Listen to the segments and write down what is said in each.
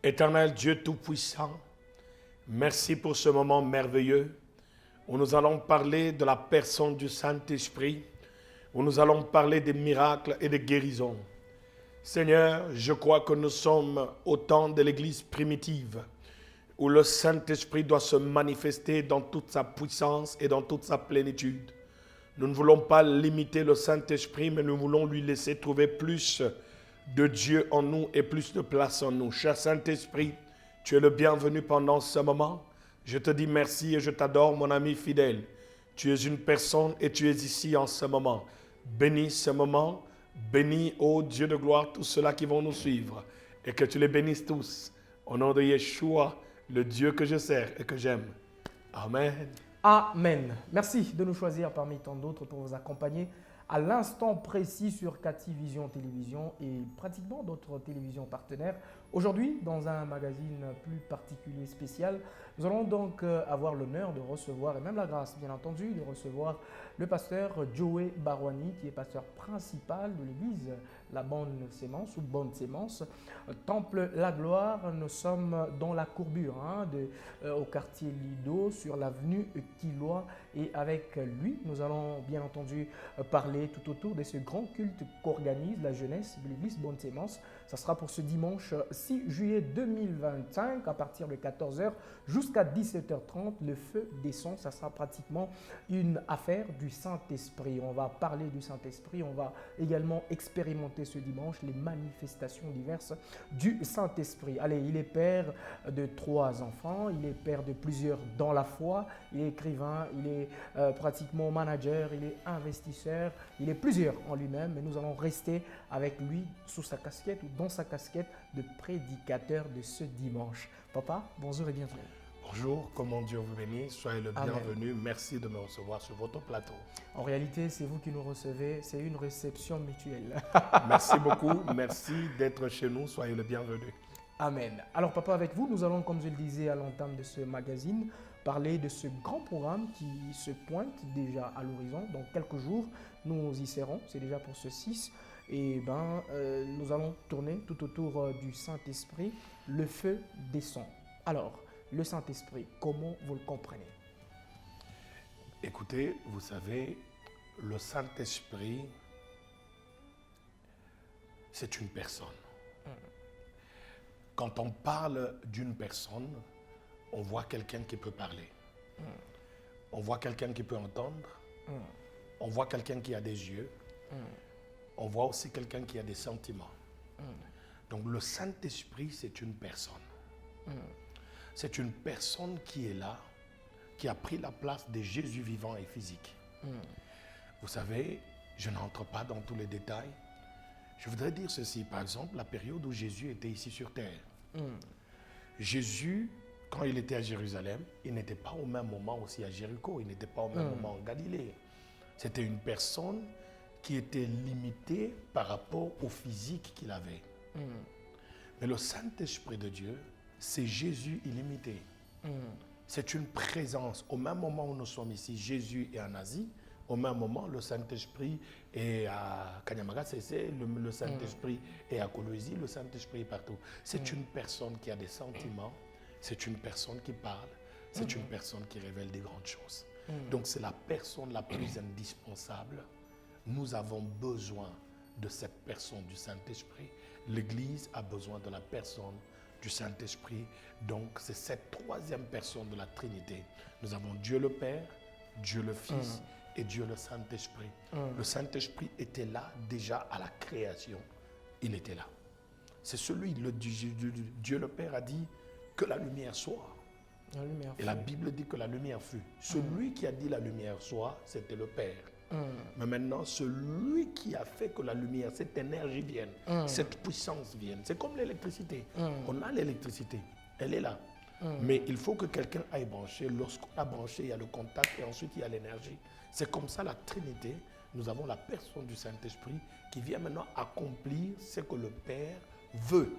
Éternel Dieu Tout-Puissant, merci pour ce moment merveilleux où nous allons parler de la personne du Saint-Esprit, où nous allons parler des miracles et des guérisons. Seigneur, je crois que nous sommes au temps de l'Église primitive, où le Saint-Esprit doit se manifester dans toute sa puissance et dans toute sa plénitude. Nous ne voulons pas limiter le Saint-Esprit, mais nous voulons lui laisser trouver plus de Dieu en nous et plus de place en nous. Cher Saint-Esprit, tu es le bienvenu pendant ce moment. Je te dis merci et je t'adore, mon ami fidèle. Tu es une personne et tu es ici en ce moment. Bénis ce moment, bénis, ô Dieu de gloire, tous ceux-là qui vont nous suivre et que tu les bénisses tous. Au nom de Yeshua, le Dieu que je sers et que j'aime. Amen. Amen. Merci de nous choisir parmi tant d'autres pour vous accompagner à l'instant précis sur Cathy Vision Télévision et pratiquement d'autres télévisions partenaires. Aujourd'hui, dans un magazine plus particulier, spécial, nous allons donc avoir l'honneur de recevoir, et même la grâce bien entendu, de recevoir le pasteur Joey Barwani, qui est pasteur principal de l'église La Bonne Sémence ou Bonne Sémence, Temple La Gloire. Nous sommes dans la courbure au quartier Lido, sur l'avenue Killois. Et avec lui, nous allons bien entendu parler tout autour de ce grand culte qu'organise la jeunesse de l'église Bonne Sémence. Ça sera pour ce dimanche 6 juillet 2025 à partir de 14h jusqu'à 17h30. Le feu descend. Ça sera pratiquement une affaire du Saint-Esprit. On va parler du Saint-Esprit. On va également expérimenter ce dimanche les manifestations diverses du Saint-Esprit. Allez, il est père de 3 enfants. Il est père de plusieurs dans la foi. Il est écrivain. Il est pratiquement manager. Il est investisseur. Il est plusieurs en lui-même. Mais nous allons rester avec lui sous sa casquette ou dans sa casquette de prédicateur de ce dimanche. Papa, bonjour et bienvenue. Bonjour, comment Dieu vous bénisse, soyez le bienvenu. Merci de me recevoir sur votre plateau. En réalité, c'est vous qui nous recevez, c'est une réception mutuelle. Merci beaucoup, merci d'être chez nous, soyez le bienvenu. Amen. Alors papa, avec vous, nous allons, comme je le disais à l'entame de ce magazine, parler de ce grand programme qui se pointe déjà à l'horizon. Dans quelques jours, nous y serons, c'est déjà pour ce 6. Et nous allons tourner tout autour du Saint-Esprit. Le feu descend. Alors, le Saint-Esprit, comment vous le comprenez? Écoutez, vous savez, le Saint-Esprit, c'est une personne. Quand on parle d'une personne, on voit quelqu'un qui peut parler. On voit quelqu'un qui peut entendre. On voit quelqu'un qui a des yeux. On voit aussi quelqu'un qui a des sentiments. Donc le Saint-Esprit, c'est une personne. C'est une personne qui est là, qui a pris la place de Jésus vivant et physique. Vous savez, je n'entre pas dans tous les détails. Je voudrais dire ceci, par exemple, la période où Jésus était ici sur terre. Jésus, quand il était à Jérusalem, il n'était pas au même moment aussi à Jéricho, il n'était pas au même moment en Galilée. C'était une personne qui était limitée par rapport au physique qu'il avait. Mais le Saint-Esprit de Dieu, c'est Jésus illimité. C'est une présence. Au même moment où nous sommes ici, Jésus est en Asie. Au même moment, le Saint-Esprit est à Kanyamaga, le Saint-Esprit est à Kolwezi, le Saint-Esprit est partout. C'est une personne qui a des sentiments, c'est une personne qui parle, c'est une personne qui révèle des grandes choses. Donc c'est la personne la plus indispensable. Nous avons besoin de cette personne du Saint-Esprit. L'Église a besoin de la personne du Saint-Esprit. Donc c'est cette troisième personne de la Trinité. Nous avons Dieu le Père, Dieu le Fils et Dieu le Saint-Esprit. Le Saint-Esprit était là déjà à la création. Il était là. C'est celui, Dieu le Père a dit que la lumière soit. Et la Bible dit que la lumière fut. Celui qui a dit la lumière soit, c'était le Père. Mais maintenant, celui qui a fait que la lumière, cette énergie vienne, cette puissance vienne, c'est comme l'électricité. On a l'électricité, elle est là. Mais il faut que quelqu'un aille brancher. Lorsqu'on a branché, il y a le contact et ensuite il y a l'énergie. C'est comme ça la Trinité. Nous avons la personne du Saint-Esprit qui vient maintenant accomplir ce que le Père veut.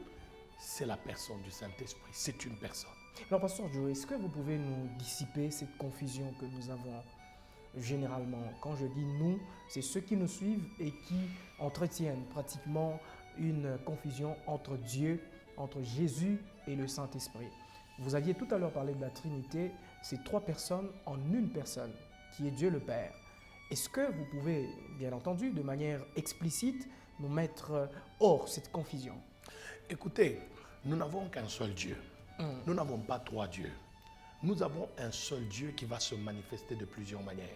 C'est la personne du Saint-Esprit. C'est une personne. Alors, pasteur Joe, est-ce que vous pouvez nous dissiper cette confusion que nous avons généralement? Quand je dis nous, c'est ceux qui nous suivent et qui entretiennent pratiquement une confusion entre Dieu entre Jésus et le Saint-Esprit. Vous aviez tout à l'heure parlé de la Trinité, c'est 3 personnes en une personne, qui est Dieu le Père. Est-ce que vous pouvez, bien entendu, de manière explicite, nous mettre hors cette confusion? Écoutez, nous n'avons qu'un seul Dieu. Nous n'avons pas 3 dieux. Nous avons un seul Dieu qui va se manifester de plusieurs manières.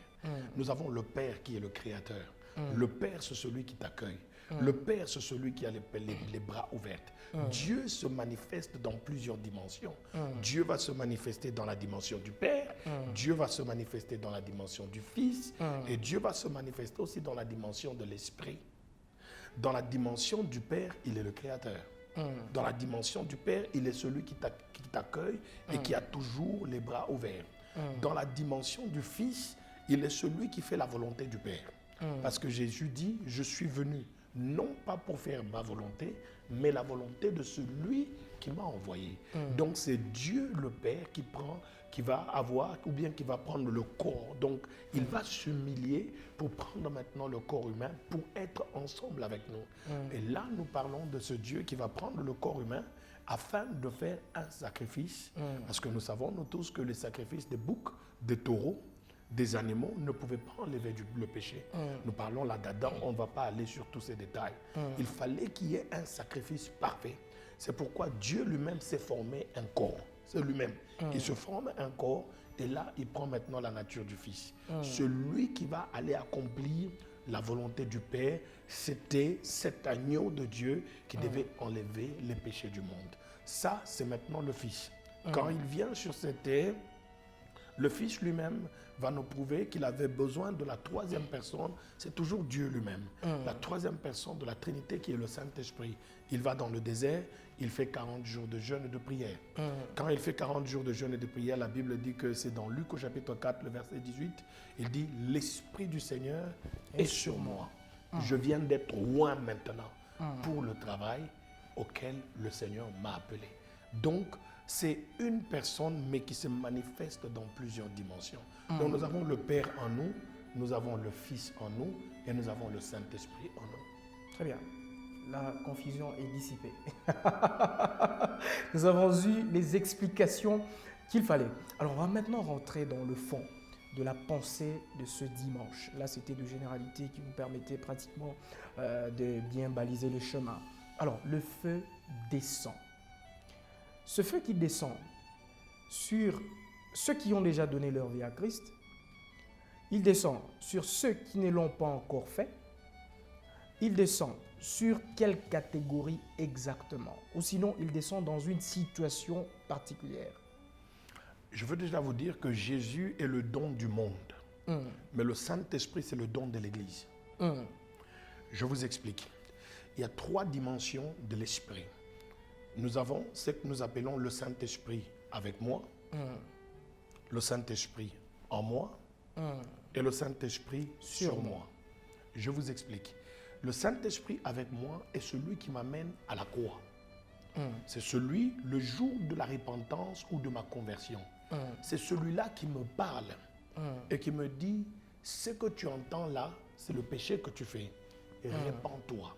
Nous avons le Père qui est le Créateur. Le Père, c'est celui qui t'accueille. Le Père, c'est celui qui a les bras ouverts. Dieu se manifeste dans plusieurs dimensions. Dieu va se manifester dans la dimension du Père. Dieu va se manifester dans la dimension du Fils. Et Dieu va se manifester aussi dans la dimension de l'Esprit. Dans la dimension du Père, il est le Créateur. Dans la dimension du Père, il est celui qui t'accueille et qui a toujours les bras ouverts. Dans la dimension du Fils, il est celui qui fait la volonté du Père. Parce que Jésus dit, je suis venu non pas pour faire ma volonté, mais la volonté de celui qui m'a envoyé. Donc c'est Dieu le Père qui va avoir, ou bien qui va prendre le corps. Donc il va s'humilier pour prendre maintenant le corps humain, pour être ensemble avec nous. Et là, nous parlons de ce Dieu qui va prendre le corps humain afin de faire un sacrifice. Parce que nous savons, nous tous, que les sacrifices des boucs, des taureaux, des animaux ne pouvaient pas enlever le péché. Nous parlons là d'Adam, on ne va pas aller sur tous ces détails. Il fallait qu'il y ait un sacrifice parfait. C'est pourquoi Dieu lui-même s'est formé un corps. C'est lui-même. Il se forme un corps et là, il prend maintenant la nature du Fils. Celui qui va aller accomplir la volonté du Père, c'était cet agneau de Dieu qui devait enlever les péchés du monde. Ça, c'est maintenant le Fils. Quand il vient sur cette terre, le Fils lui-même va nous prouver qu'il avait besoin de la 3e personne. C'est toujours Dieu lui-même. La 3e personne de la Trinité qui est le Saint-Esprit. Il va dans le désert, il fait 40 jours de jeûne et de prière. Quand il fait 40 jours de jeûne et de prière, la Bible dit que c'est dans Luc au chapitre 4, le verset 18. Il dit, l'Esprit du Seigneur est sur moi. Je viens d'être roi maintenant pour le travail auquel le Seigneur m'a appelé. Donc, c'est une personne, mais qui se manifeste dans plusieurs dimensions. Donc, nous avons le Père en nous, nous avons le Fils en nous, et nous avons le Saint-Esprit en nous. Très bien. La confusion est dissipée. Nous avons eu les explications qu'il fallait. Alors, on va maintenant rentrer dans le fond de la pensée de ce dimanche. Là, c'était de généralités qui nous permettaient pratiquement de bien baliser le chemin. Alors, le feu descend. Ce feu qui descend sur ceux qui ont déjà donné leur vie à Christ, il descend sur ceux qui ne l'ont pas encore fait, il descend sur quelle catégorie exactement? Ou sinon, il descend dans une situation particulière. Je veux déjà vous dire que Jésus est le don du monde, mais le Saint-Esprit, c'est le don de l'Église. Je vous explique. Il y a 3 dimensions de l'Esprit. Nous avons ce que nous appelons le Saint-Esprit avec moi, le Saint-Esprit en moi et le Saint-Esprit sur moi. Je vous explique. Le Saint-Esprit avec moi est celui qui m'amène à la croix. C'est celui, le jour de la repentance ou de ma conversion. C'est celui-là qui me parle et qui me dit, ce que tu entends là, c'est le péché que tu fais. Répands-toi.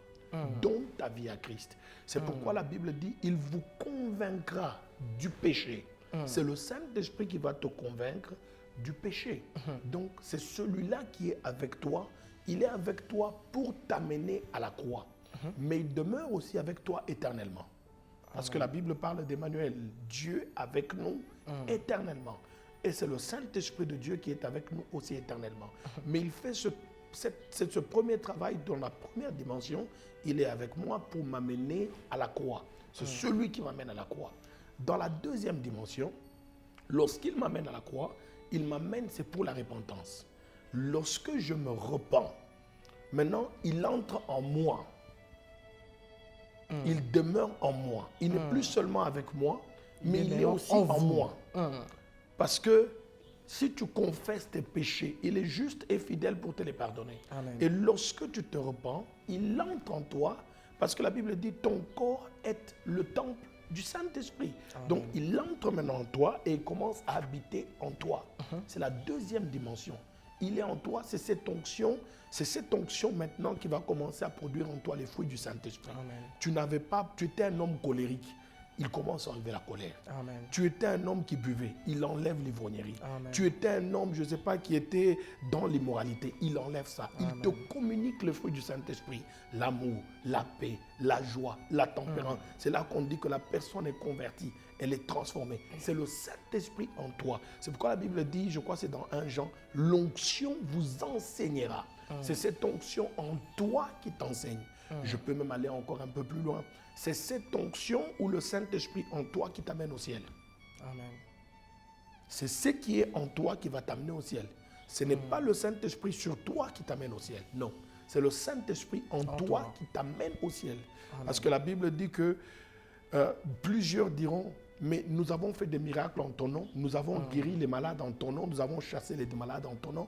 Donne ta vie à Christ. C'est pourquoi la Bible dit, il vous convaincra du péché. C'est le Saint-Esprit qui va te convaincre du péché. Donc, c'est celui-là qui est avec toi. Il est avec toi pour t'amener à la croix. Mais il demeure aussi avec toi éternellement. Parce que la Bible parle d'Emmanuel, Dieu avec nous éternellement. Et c'est le Saint-Esprit de Dieu qui est avec nous aussi éternellement. Mais il fait ce premier travail dans la première dimension. Il est avec moi pour m'amener à la croix. C'est celui qui m'amène à la croix. Dans la deuxième dimension, lorsqu'il m'amène à la croix, il m'amène, c'est pour la repentance. Lorsque je me repens, maintenant, il entre en moi. Il demeure en moi. Il n'est plus seulement avec moi, mais il est aussi en moi. Parce que si tu confesses tes péchés, il est juste et fidèle pour te les pardonner. Amen. Et lorsque tu te repens, il entre en toi, parce que la Bible dit, ton corps est le temple du Saint-Esprit. Donc, il entre maintenant en toi et il commence à habiter en toi. C'est la deuxième dimension. Il est en toi, c'est cette onction maintenant qui va commencer à produire en toi les fruits du Saint-Esprit. Tu étais un homme colérique. il commence à enlever la colère. Amen. Tu étais un homme qui buvait, il enlève l'ivrognerie. Amen. Tu étais un homme, je ne sais pas, qui était dans l'immoralité, il enlève ça. Il Amen. te communique le fruit du Saint-Esprit, l'amour, la paix, la joie, la tempérance. C'est là qu'on dit que la personne est convertie, elle est transformée. C'est le Saint-Esprit en toi. C'est pourquoi la Bible dit, je crois que c'est dans 1 Jean, l'onction vous enseignera. C'est cette onction en toi qui t'enseigne. Je peux même aller encore un peu plus loin. C'est cette onction ou le Saint-Esprit en toi qui t'amène au ciel. Amen. C'est ce qui est en toi qui va t'amener au ciel. Ce n'est pas le Saint-Esprit sur toi qui t'amène au ciel. Non. C'est le Saint-Esprit en toi qui t'amène au ciel. Amen. Parce que la Bible dit que plusieurs diront, mais nous avons fait des miracles en ton nom, nous avons guéri les malades en ton nom, nous avons chassé les malades en ton nom.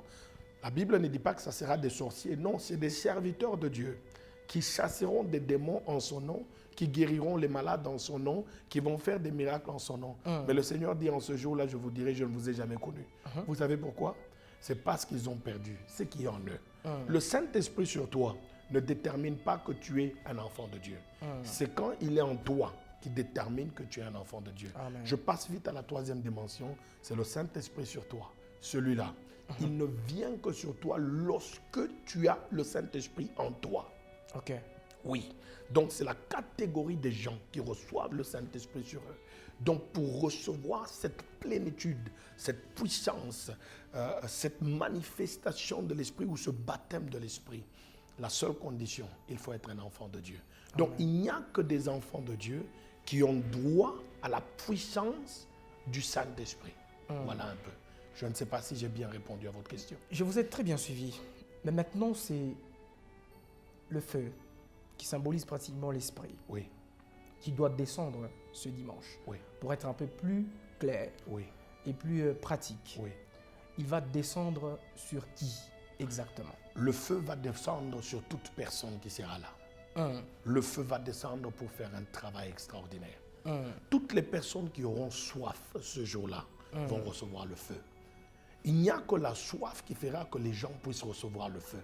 La Bible ne dit pas que ça sera des sorciers. Non, c'est des serviteurs de Dieu qui chasseront des démons en son nom, qui guériront les malades en son nom, qui vont faire des miracles en son nom. Mais le Seigneur dit en ce jour-là, je vous dirai, je ne vous ai jamais connu. Vous savez pourquoi? C'est parce qu'ils ont perdu ce qui est en eux. Le Saint-Esprit sur toi ne détermine pas que tu es un enfant de Dieu. C'est quand il est en toi qui détermine que tu es un enfant de Dieu. Amen. Je passe vite à la troisième dimension, c'est le Saint-Esprit sur toi. Celui-là, il ne vient que sur toi lorsque tu as le Saint-Esprit en toi. Ok. Oui. Donc, c'est la catégorie des gens qui reçoivent le Saint-Esprit sur eux. Donc, pour recevoir cette plénitude, cette puissance, cette manifestation de l'Esprit ou ce baptême de l'Esprit, la seule condition, il faut être un enfant de Dieu. Donc, il n'y a que des enfants de Dieu qui ont droit à la puissance du Saint-Esprit. Voilà un peu. Je ne sais pas si j'ai bien répondu à votre question. Je vous ai très bien suivi. Mais maintenant, c'est le feu qui symbolise pratiquement l'esprit, Oui, qui doit descendre ce dimanche oui, pour être un peu plus clair oui, et plus pratique. oui. Il va descendre sur qui exactement? Le feu va descendre sur toute personne qui sera là. Le feu va descendre pour faire un travail extraordinaire. Toutes les personnes qui auront soif ce jour-là vont recevoir le feu. Il n'y a que la soif qui fera que les gens puissent recevoir le feu.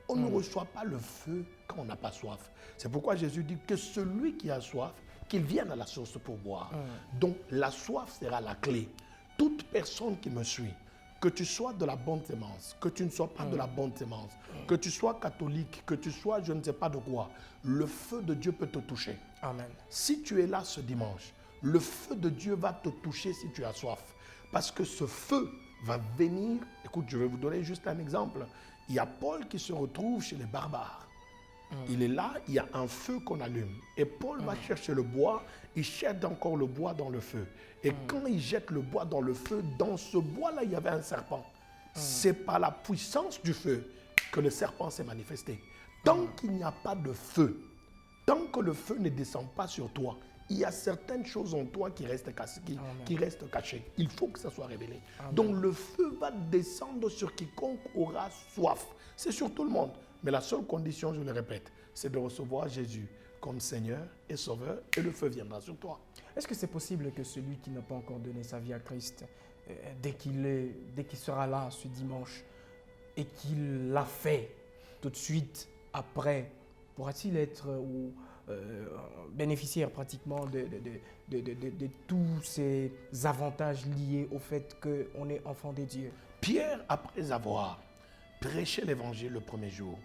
On ne reçoit pas le feu quand on n'a pas soif. C'est pourquoi Jésus dit que celui qui a soif, qu'il vienne à la source pour boire. Donc la soif sera la clé. Toute personne qui me suit, que tu sois de la bonne sémence, que tu ne sois pas de la bonne sémence, que tu sois catholique, que tu sois je ne sais pas de quoi, le feu de Dieu peut te toucher. Amen. Si tu es là ce dimanche, le feu de Dieu va te toucher si tu as soif. Parce que ce feu va venir. Écoute, je vais vous donner juste un exemple. Il y a Paul qui se retrouve chez les barbares. Il est là, il y a un feu qu'on allume. Et Paul va chercher le bois, il jette encore le bois dans le feu. Et quand il jette le bois dans le feu, dans ce bois-là, il y avait un serpent. C'est par la puissance du feu que le serpent s'est manifesté. Tant qu'il n'y a pas de feu, tant que le feu ne descend pas sur toi, il y a certaines choses en toi qui restent cachées. Il faut que ça soit révélé. Amen. Donc le feu va descendre sur quiconque aura soif. C'est sur tout le monde. Mais la seule condition, je le répète, c'est de recevoir Jésus comme Seigneur et Sauveur et le feu viendra sur toi. Est-ce que c'est possible que celui qui n'a pas encore donné sa vie à Christ, dès qu'il sera là ce dimanche et qu'il l'a fait tout de suite après, pourra-t-il être bénéficiaire pratiquement de tous ces avantages liés au fait qu'on est enfant de Dieu? Pierre, après avoir prêché l'évangile le premier jour,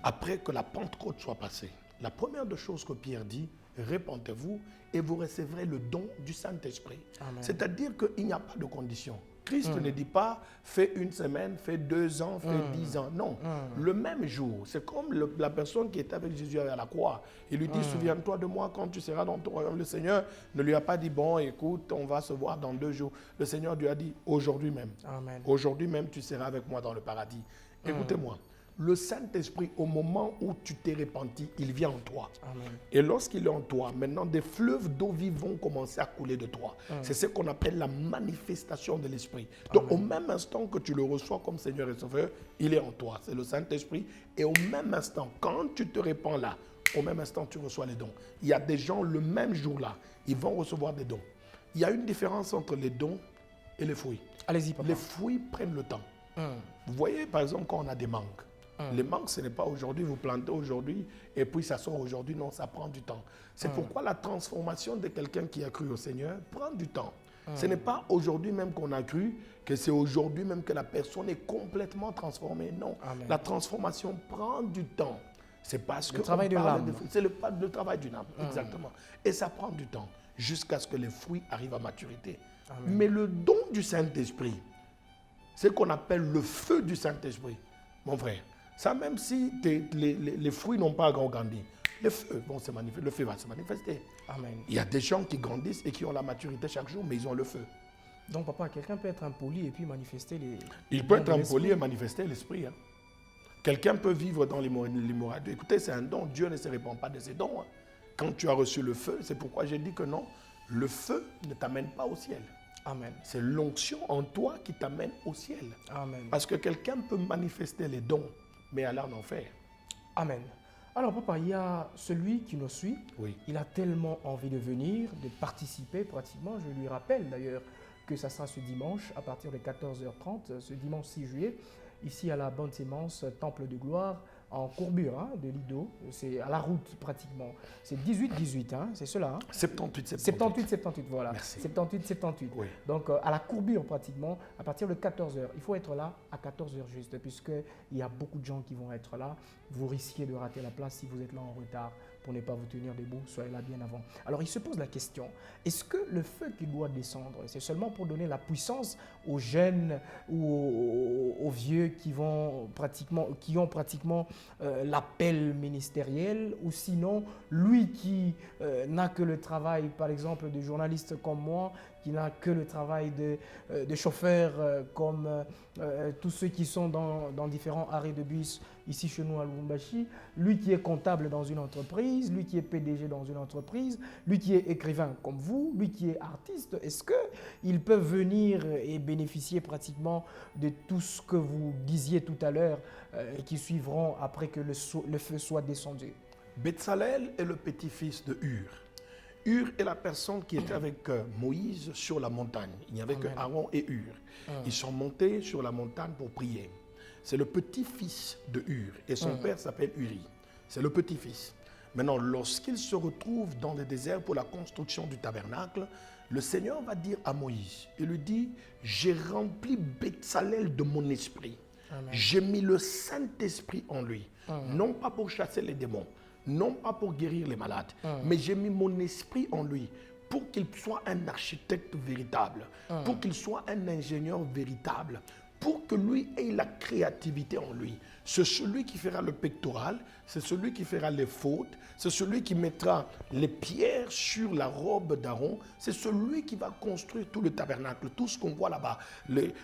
après que la Pentecôte soit passée, la première des choses que Pierre dit, répentez-vous et vous recevrez le don du Saint-Esprit. C'est-à-dire qu'il n'y a pas de condition. Christ ne dit pas fais une semaine, fais 2 ans, fais 10 ans. Non, le même jour. C'est comme la personne qui était avec Jésus à la croix. Il lui dit souviens-toi de moi quand tu seras dans ton royaume. Le Seigneur ne lui a pas dit bon écoute, on va se voir dans 2 jours. Le Seigneur lui a dit aujourd'hui même. Amen. Aujourd'hui même tu seras avec moi dans le paradis. Écoutez-moi. Le Saint-Esprit, au moment où tu t'es repenti, il vient en toi. Amen. Et lorsqu'il est en toi, maintenant des fleuves d'eau vive vont commencer à couler de toi. C'est ce qu'on appelle la manifestation de l'Esprit. Donc au même instant que tu le reçois comme Seigneur et Sauveur, il est en toi. C'est le Saint-Esprit. Et au même instant, quand tu te répands là, au même instant, tu reçois les dons. Il y a des gens, le même jour-là, ils vont recevoir des dons. Il y a une différence entre les dons et les fruits. Allez-y, papa. Les fruits prennent le temps. Vous voyez, par exemple, quand on a des mangues, Les mangues, ce n'est pas aujourd'hui, vous plantez aujourd'hui et puis ça sort aujourd'hui. Non, ça prend du temps. C'est pourquoi la transformation de quelqu'un qui a cru au Seigneur prend du temps. Ce n'est pas aujourd'hui même qu'on a cru, que c'est aujourd'hui même que la personne est complètement transformée. Non, Amen. la transformation prend du temps. C'est parce que travail de l'âme. C'est le travail d'une âme, exactement. Et ça prend du temps jusqu'à ce que les fruits arrivent à maturité. Amen. Mais le don du Saint-Esprit, c'est ce qu'on appelle le feu du Saint-Esprit, mon frère. Ça, même si les fruits n'ont pas encore grandi, le feu va se manifester. Amen. Il y a des gens qui grandissent et qui ont la maturité chaque jour, mais ils ont le feu. Donc, papa, quelqu'un peut être impoli et puis manifester les... Il peut être impoli et manifester l'esprit. Hein. Quelqu'un peut vivre dans l'immoralité. Écoutez, c'est un don. Dieu ne se répand pas de ses dons. Hein. Quand tu as reçu le feu, c'est pourquoi j'ai dit que non, le feu ne t'amène pas au ciel. Amen. C'est l'onction en toi qui t'amène au ciel. Amen. Parce que quelqu'un peut manifester les dons, mais aller en enfer. Amen. Alors, papa, il y a celui qui nous suit. Oui. Il a tellement envie de venir, de participer pratiquement. Je lui rappelle d'ailleurs que ça sera ce dimanche à partir de 14h30, ce dimanche 6 juillet, ici à la Bonne Sémence, Temple de Gloire, en courbure hein, de Lido. C'est à la route pratiquement. C'est 18-18, hein, c'est cela. Hein? 78-78, voilà. Merci. 78-78. Oui. Donc à la courbure pratiquement, à partir de 14h. Il faut être là à 14h juste, puisqu'il y a beaucoup de gens qui vont être là. Vous risquez de rater la place si vous êtes là en retard pour ne pas vous tenir debout. Soyez là bien avant. Alors il se pose la question, est-ce que le feu qui doit descendre, c'est seulement pour donner la puissance aux jeunes ou aux vieux qui ont pratiquement l'appel ministériel, ou sinon lui qui n'a que le travail, par exemple, de journaliste comme moi, qui n'a que le travail de chauffeur comme tous ceux qui sont dans différents arrêts de bus ici chez nous à Lubumbashi, lui qui est comptable dans une entreprise, lui qui est PDG dans une entreprise, lui qui est écrivain comme vous, lui qui est artiste, est-ce qu'ils peuvent venir et bénéficier pratiquement de tout ce que vous disiez tout à l'heure et qui suivront après que le feu soit descendu? Betsalel est le petit-fils de Hur. Hur est la personne qui était avec Moïse sur la montagne. Il n'y avait que Aaron et Hur. Ils sont montés sur la montagne pour prier. C'est le petit-fils de Hur et son père s'appelle Uri. C'est le petit-fils. Maintenant, lorsqu'il se retrouve dans le désert pour la construction du tabernacle, le Seigneur va dire à Moïse, il lui dit, j'ai rempli Betsalel de mon esprit. J'ai mis le Saint-Esprit en lui, non pas pour chasser les démons, non pas pour guérir les malades, mais j'ai mis mon esprit en lui pour qu'il soit un architecte véritable, pour qu'il soit un ingénieur véritable, pour que lui ait la créativité en lui. C'est celui qui fera le pectoral, c'est celui qui fera les fautes, c'est celui qui mettra les pierres sur la robe d'Aaron, c'est celui qui va construire tout le tabernacle, tout ce qu'on voit là-bas. Il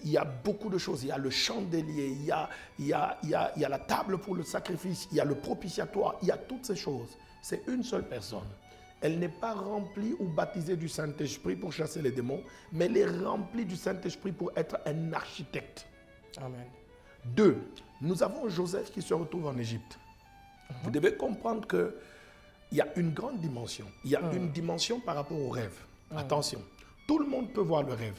y a beaucoup de choses, il y a le chandelier, il y a la table pour le sacrifice, il y a le propitiatoire, il y a toutes ces choses. C'est une seule personne. Elle n'est pas remplie ou baptisée du Saint-Esprit pour chasser les démons, mais elle est remplie du Saint-Esprit pour être un architecte. Amen. 2. Nous avons Joseph qui se retrouve en Égypte. Vous devez comprendre qu'il y a une grande dimension. Il y a une dimension par rapport au rêve. Attention, tout le monde peut voir le rêve.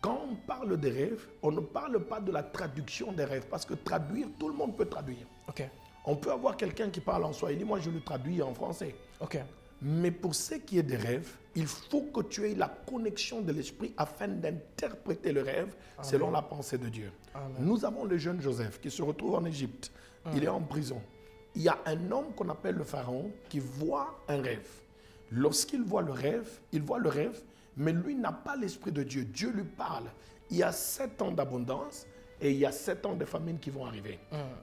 Quand on parle des rêves, on ne parle pas de la traduction des rêves, parce que traduire, tout le monde peut traduire. Ok. On peut avoir quelqu'un qui parle en swahili, moi je le traduis en français. Ok. Mais pour ce qui est des rêves, il faut que tu aies la connexion de l'esprit afin d'interpréter le rêve selon la pensée de Dieu. Amen. Nous avons le jeune Joseph qui se retrouve en Égypte. Il est en prison. Il y a un homme qu'on appelle le pharaon qui voit un rêve. Lorsqu'il voit le rêve, mais lui n'a pas l'esprit de Dieu. Dieu lui parle. Il y a 7 ans d'abondance et il y a 7 ans de famine qui vont arriver.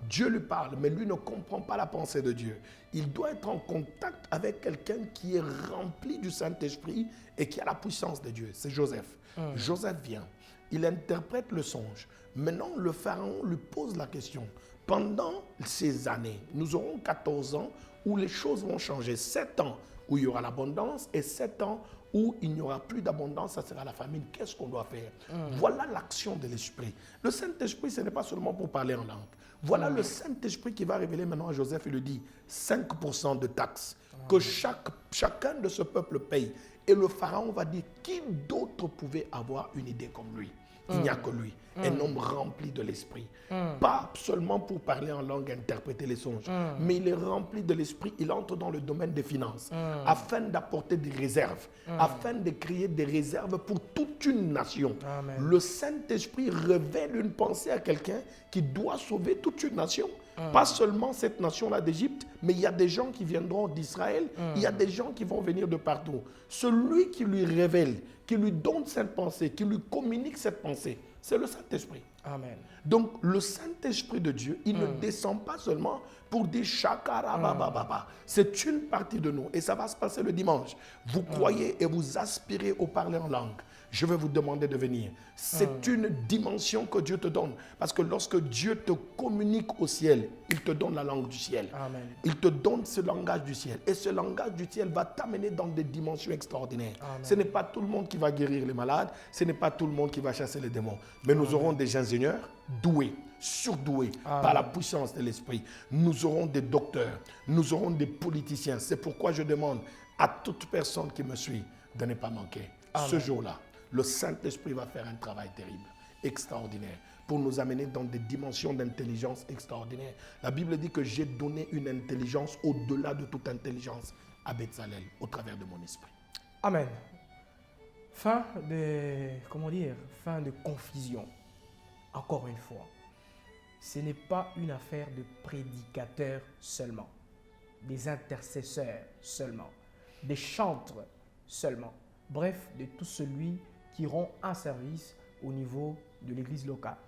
Dieu lui parle, mais lui ne comprend pas la pensée de Dieu. Il doit être en contact avec quelqu'un qui est rempli du Saint-Esprit et qui a la puissance de Dieu. C'est Joseph. Joseph vient. Il interprète le songe. Maintenant, le pharaon lui pose la question. Pendant ces années, nous aurons 14 ans où les choses vont changer. 7 ans où il y aura l'abondance et 7 ans où il n'y aura plus d'abondance, ça sera la famine. Qu'est-ce qu'on doit faire? Voilà l'action de l'Esprit. Le Saint-Esprit, ce n'est pas seulement pour parler en langue. Voilà le Saint-Esprit qui va révéler maintenant à Joseph. Il lui dit 5% de taxes que chacun de ce peuple paye. Et le pharaon va dire, qui d'autre pouvait avoir une idée comme lui? Il n'y a que lui. Un homme rempli de l'esprit. Pas seulement pour parler en langue, interpréter les songes, mais il est rempli de l'esprit. Il entre dans le domaine des finances afin d'apporter des réserves, afin de créer des réserves pour toute une nation. Amen. Le Saint-Esprit révèle une pensée à quelqu'un qui doit sauver toute une nation. Pas seulement cette nation-là d'Égypte, mais il y a des gens qui viendront d'Israël, il y a des gens qui vont venir de partout. Celui qui lui révèle, qui lui donne cette pensée, qui lui communique cette pensée, c'est le Saint-Esprit. Amen. Donc, le Saint-Esprit de Dieu, il ne descend pas seulement pour dire chakarabababa. C'est une partie de nous et ça va se passer le dimanche. Vous croyez et vous aspirez au parler en langue. Je vais vous demander de venir. C'est une dimension que Dieu te donne. Parce que lorsque Dieu te communique au ciel, il te donne la langue du ciel. Amen. Il te donne ce langage du ciel. Et ce langage du ciel va t'amener dans des dimensions extraordinaires. Amen. Ce n'est pas tout le monde qui va guérir les malades. Ce n'est pas tout le monde qui va chasser les démons. Mais nous aurons des ingénieurs doués, surdoués par la puissance de l'esprit. Nous aurons des docteurs. Nous aurons des politiciens. C'est pourquoi je demande à toute personne qui me suit de ne pas manquer. Ce jour-là, le Saint-Esprit va faire un travail terrible, extraordinaire, pour nous amener dans des dimensions d'intelligence extraordinaires. La Bible dit que j'ai donné une intelligence au-delà de toute intelligence à Bezalel, au travers de mon esprit. Amen. Fin de confusion. Encore une fois, ce n'est pas une affaire de prédicateurs seulement, des intercesseurs seulement, des chantres seulement. Bref, de tout celui qui rend un service au niveau de l'église locale.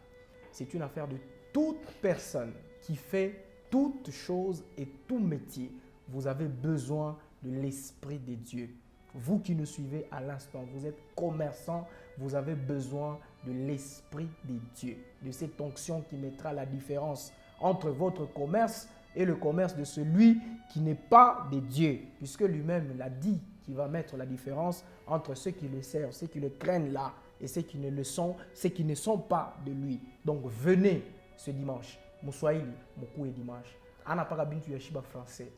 C'est une affaire de toute personne qui fait toute chose et tout métier. Vous avez besoin de l'Esprit de Dieu. Vous qui nous suivez à l'instant, vous êtes commerçant, vous avez besoin de l'Esprit de Dieu, de cette onction qui mettra la différence entre votre commerce et le commerce de celui qui n'est pas de Dieu, puisque lui-même l'a dit, qui va mettre la différence entre ceux qui le servent, ceux qui le craignent là, et ceux qui ne le sont, ceux qui ne sont pas de lui. Donc venez ce dimanche. Mouswahili, Mokou et dimanche. Ana pas bintu yashiba français.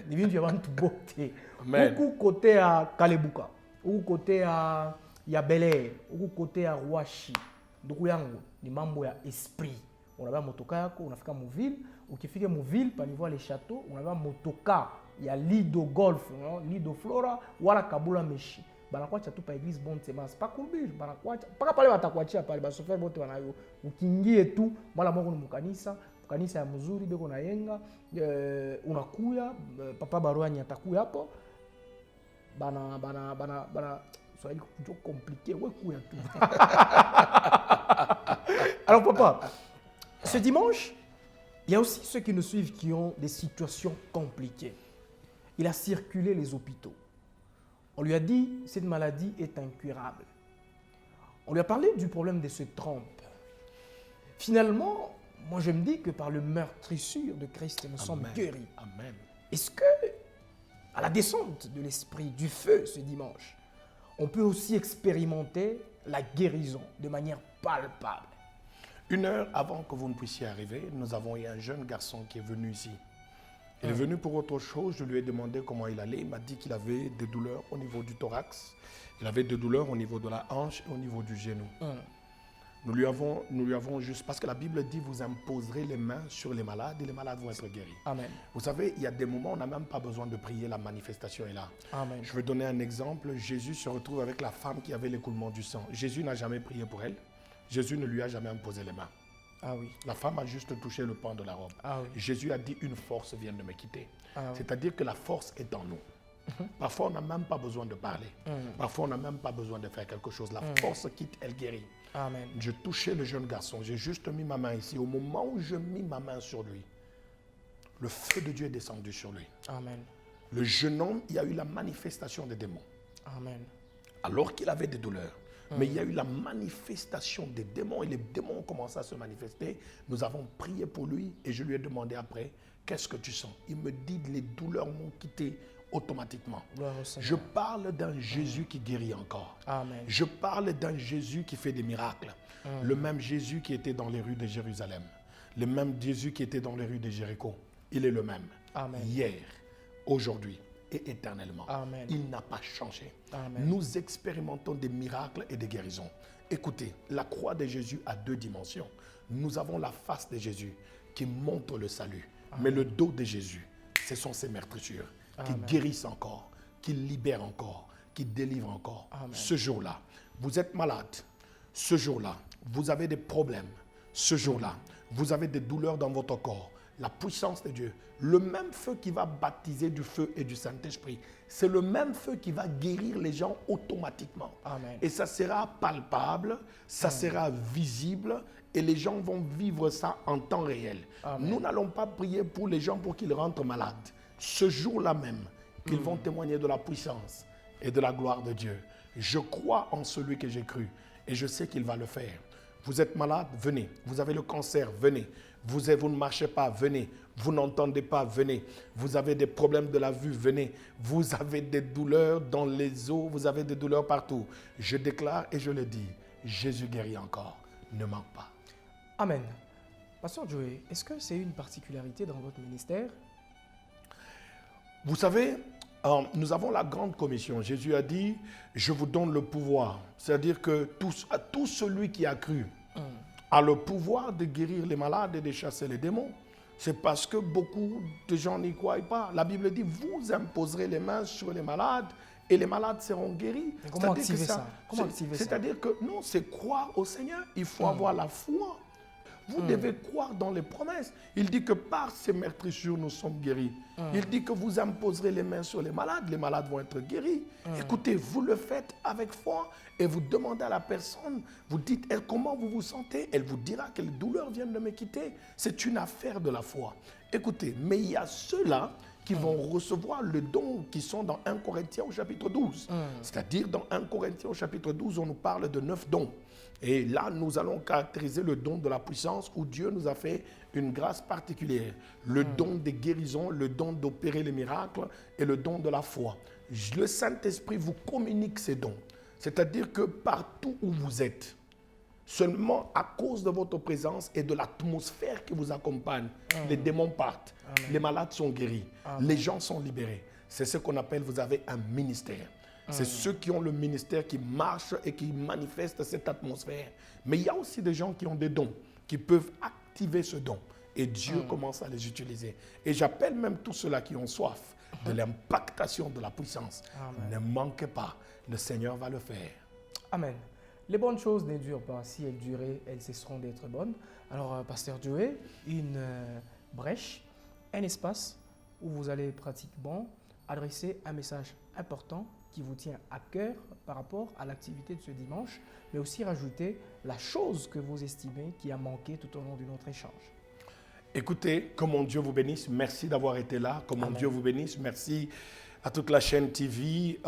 Ni bintu yabantu bote. Beaucoup côté à Kalebuka, ou côté à Yabele, ou côté à Rwashi. Donc yango ni mambo ya esprit. On a motoka yako, unafika mu ville, ukifika mu ville pa niveau les châteaux, on a motoka. Il y a Lido Golf, Lido Flora, wala Kabula Meshi. Banakwacha tu pa église bonne semence. Pas kumbir, banakwacha. Paka pale watakwachia pale ba sofer bote wanayo. Ukiingie tu, mala moko ni mukanisa ya mzuri beko na yenga, unakuya, papa Barwani atakuya hapo. Bana Swahili kujo compliqué, ouais kuya tu. Alors papa, ce dimanche, il y a aussi ceux qui nous suivent qui ont des situations compliquées. Il a circulé les hôpitaux. On lui a dit que cette maladie est incurable. On lui a parlé du problème de ce trompe. Finalement, moi je me dis que par le meurtrissure de Christ, nous sommes guéris. Amen. Est-ce que, à la descente de l'esprit, du feu ce dimanche, on peut aussi expérimenter la guérison de manière palpable? 1 heure avant que vous ne puissiez arriver, nous avons eu un jeune garçon qui est venu ici. Il est venu pour autre chose. Je lui ai demandé comment il allait. Il m'a dit qu'il avait des douleurs au niveau du thorax. Il avait des douleurs au niveau de la hanche et au niveau du genou. Nous lui avons juste... Parce que la Bible dit, vous imposerez les mains sur les malades et les malades vont être guéris. Amen. Vous savez, il y a des moments où on n'a même pas besoin de prier, la manifestation est là. Amen. Je vais donner un exemple. Jésus se retrouve avec la femme qui avait l'écoulement du sang. Jésus n'a jamais prié pour elle. Jésus ne lui a jamais imposé les mains. Ah oui. La femme a juste touché le pan de la robe. Ah oui. Jésus a dit, une force vient de me quitter. Ah oui. C'est-à-dire que la force est en nous. Parfois, on n'a même pas besoin de parler. Parfois, on n'a même pas besoin de faire quelque chose. La force quitte, elle guérit. Amen. Je touchais le jeune garçon. J'ai juste mis ma main ici. Au moment où je mis ma main sur lui, le feu de Dieu est descendu sur lui. Amen. Le jeune homme, il y a eu la manifestation des démons. Amen. Alors qu'il avait des douleurs. Mais il y a eu la manifestation des démons et les démons ont commencé à se manifester. Nous avons prié pour lui et je lui ai demandé après, qu'est-ce que tu sens? Il me dit, les douleurs m'ont quitté automatiquement. Je parle d'un Jésus qui guérit encore. Amen. Je parle d'un Jésus qui fait des miracles. Le même Jésus qui était dans les rues de Jérusalem. Le même Jésus qui était dans les rues de Jéricho. Il est le même. Amen. Hier, aujourd'hui et éternellement. Amen. Il n'a pas changé. Amen. Nous expérimentons des miracles et des guérisons. Écoutez, la croix de Jésus a 2 dimensions. Nous avons la face de Jésus qui montre le salut. Amen. Mais le dos de Jésus, ce sont ses meurtrissures qui Amen. guérissent encore, qui libèrent encore, qui délivrent encore. Amen. Ce jour-là, vous êtes malade. Ce jour-là, vous avez des problèmes. Ce jour-là, vous avez des douleurs dans votre corps. La puissance de Dieu, le même feu qui va baptiser du feu et du Saint-Esprit, c'est le même feu qui va guérir les gens automatiquement. Amen. Et ça sera palpable, ça sera visible et les gens vont vivre ça en temps réel. Amen. Nous n'allons pas prier pour les gens pour qu'ils rentrent malades. Ce jour-là même, ils vont témoigner de la puissance et de la gloire de Dieu. Je crois en celui que j'ai cru et je sais qu'il va le faire. Vous êtes malade, venez. Vous avez le cancer, venez. Vous ne marchez pas, venez. Vous n'entendez pas, venez. Vous avez des problèmes de la vue, venez. Vous avez des douleurs dans les os, vous avez des douleurs partout. Je déclare et je le dis, Jésus guérit encore. Ne manque pas. Amen. Pasteur Joey, est-ce que c'est une particularité dans votre ministère? Vous savez, nous avons la grande commission. Jésus a dit, je vous donne le pouvoir. C'est-à-dire que tout celui qui a cru a le pouvoir de guérir les malades et de chasser les démons. C'est parce que beaucoup de gens n'y croient pas. La Bible dit, vous imposerez les mains sur les malades et les malades seront guéris. Mais comment activer ça? C'est-à-dire que non, c'est croire au Seigneur. Il faut avoir la foi. Vous devez croire dans les promesses. Il dit que par ces meurtrissures, nous sommes guéris. Il dit que vous imposerez les mains sur les malades vont être guéris. Écoutez, vous le faites avec foi et vous demandez à la personne, vous dites comment vous vous sentez, elle vous dira que les douleurs viennent de me quitter. C'est une affaire de la foi. Écoutez, mais il y a ceux-là qui vont recevoir le don qui sont dans 1 Corinthiens au chapitre 12. C'est-à-dire dans 1 Corinthiens au chapitre 12, on nous parle de 9 dons. Et là, nous allons caractériser le don de la puissance où Dieu nous a fait une grâce particulière. Le don des guérisons, le don d'opérer les miracles et le don de la foi. Le Saint-Esprit vous communique ces dons. C'est-à-dire que partout où vous êtes, seulement à cause de votre présence et de l'atmosphère qui vous accompagne, les démons partent, les malades sont guéris, les gens sont libérés. C'est ce qu'on appelle, vous avez un ministère. C'est ceux qui ont le ministère qui marchent et qui manifestent cette atmosphère. Mais il y a aussi des gens qui ont des dons, qui peuvent activer ce don. Et Dieu commence à les utiliser. Et j'appelle même tous ceux-là qui ont soif de l'impactation de la puissance. Ne manquez pas, le Seigneur va le faire. Amen. Les bonnes choses ne durent pas. Si elles duraient, elles cesseront d'être bonnes. Alors, Pasteur Joey, une brèche, un espace où vous allez pratiquement adresser un message important qui vous tient à cœur par rapport à l'activité de ce dimanche, mais aussi rajouter la chose que vous estimez qui a manqué tout au long de notre échange. Écoutez, que mon Dieu vous bénisse. Merci d'avoir été là. Que mon Amen. Dieu vous bénisse. Merci à toute la chaîne TV,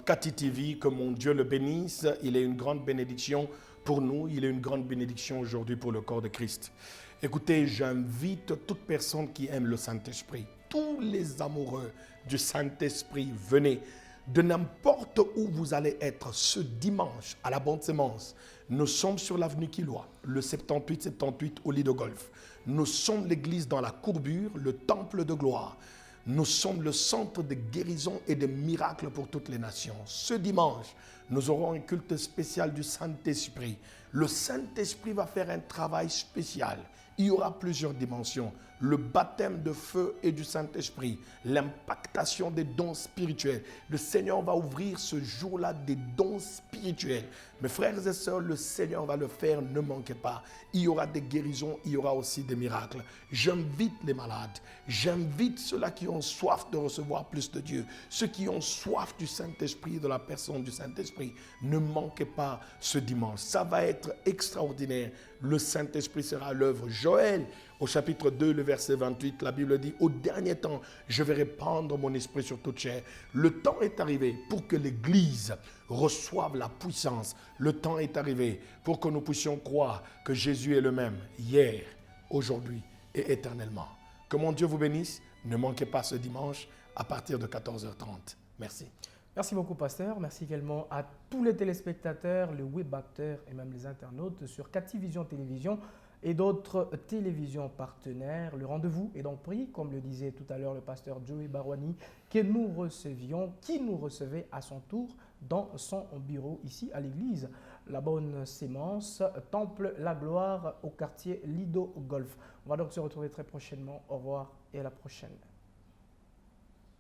Cathy TV, que mon Dieu le bénisse. Il est une grande bénédiction pour nous. Il est une grande bénédiction aujourd'hui pour le corps de Christ. Écoutez, j'invite toute personne qui aime le Saint-Esprit, tous les amoureux du Saint-Esprit, venez. De n'importe où vous allez être ce dimanche à la Bonne Sémence, nous sommes sur l'avenue Killois, le 78-78 au lit de golf. Nous sommes l'église dans la courbure, le temple de gloire. Nous sommes le centre de guérison et de miracles pour toutes les nations. Ce dimanche, nous aurons un culte spécial du Saint-Esprit. Le Saint-Esprit va faire un travail spécial. Il y aura plusieurs dimensions. Le baptême de feu et du Saint-Esprit, l'impactation des dons spirituels. Le Seigneur va ouvrir ce jour-là des dons spirituels. Mes frères et sœurs, le Seigneur va le faire, ne manquez pas. Il y aura des guérisons, il y aura aussi des miracles. J'invite les malades, j'invite ceux-là qui ont soif de recevoir plus de Dieu, ceux qui ont soif du Saint-Esprit, de la personne du Saint-Esprit. Ne manquez pas ce dimanche, ça va être extraordinaire. Le Saint-Esprit sera à l'œuvre. Joël, au chapitre 2, le verset 28, la Bible dit, au dernier temps, je vais répandre mon esprit sur toute chair. Le temps est arrivé pour que l'Église reçoive la puissance. Le temps est arrivé pour que nous puissions croire que Jésus est le même, hier, aujourd'hui et éternellement. Que mon Dieu vous bénisse. Ne manquez pas ce dimanche à partir de 14h30. Merci. Merci beaucoup, Pasteur. Merci également à tous les téléspectateurs, les web acteurs et même les internautes sur Cathy Vision Télévision. et d'autres télévisions partenaires. Le rendez-vous est donc pris, comme le disait tout à l'heure le pasteur Joey Barwani, qui nous recevait à son tour dans son bureau ici à l'église La Bonne Sémence, Temple La Gloire au quartier Lido Golf. On va donc se retrouver très prochainement. Au revoir et à la prochaine.